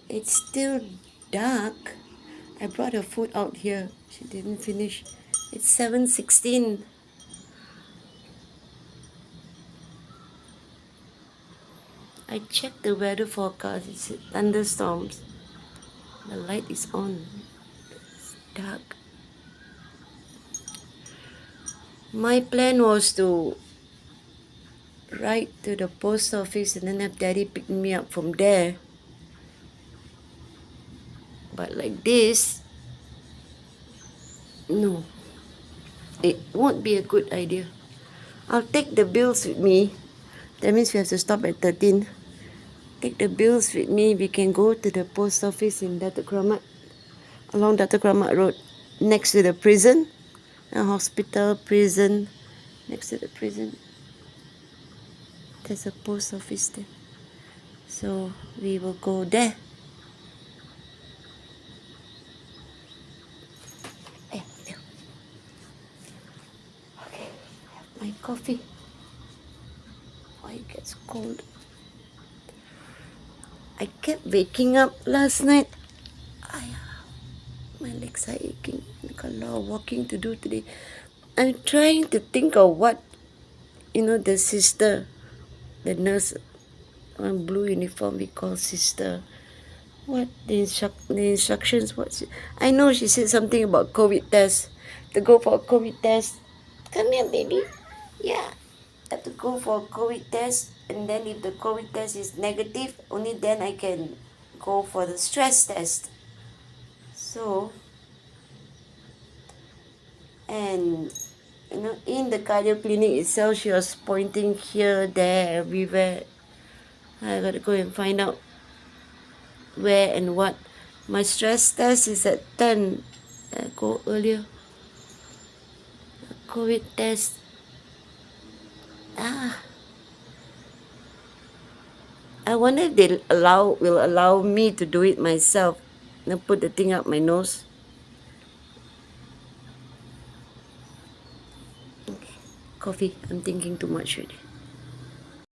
It's still dark. I brought her food out here. She didn't finish. It's 7:16. I checked the weather forecast. It's thunderstorms. The light is on. It's dark. My plan was to ride to the post office and then have Daddy pick me up from there. But like this, no, it won't be a good idea. I'll take the bills with me. That means we have to stop at 13. Take the bills with me. We can go to the post office in Datuk Keramat, along Datuk Keramat Road, next to the prison, a hospital, prison, next to the prison. There's a post office there. So we will go there. There. Okay, I have my coffee. Why it gets cold? I kept waking up last night. My legs are aching. I've got a lot of walking to do today. I'm trying to think of what, the sister, the nurse, on blue uniform we call sister. What the instructions? I know she said something about COVID test. To go for a COVID test. Come here, baby. Yeah. Have to go for a COVID test, and then if the COVID test is negative, only then I can go for the stress test. So, and in the cardio clinic itself, she was pointing here, there, everywhere. I gotta go and find out where and what. My stress test is at 10. I go earlier. COVID test. I wonder if they will allow me to do it myself. Now put the thing up my nose. Okay. Coffee. I'm thinking too much already.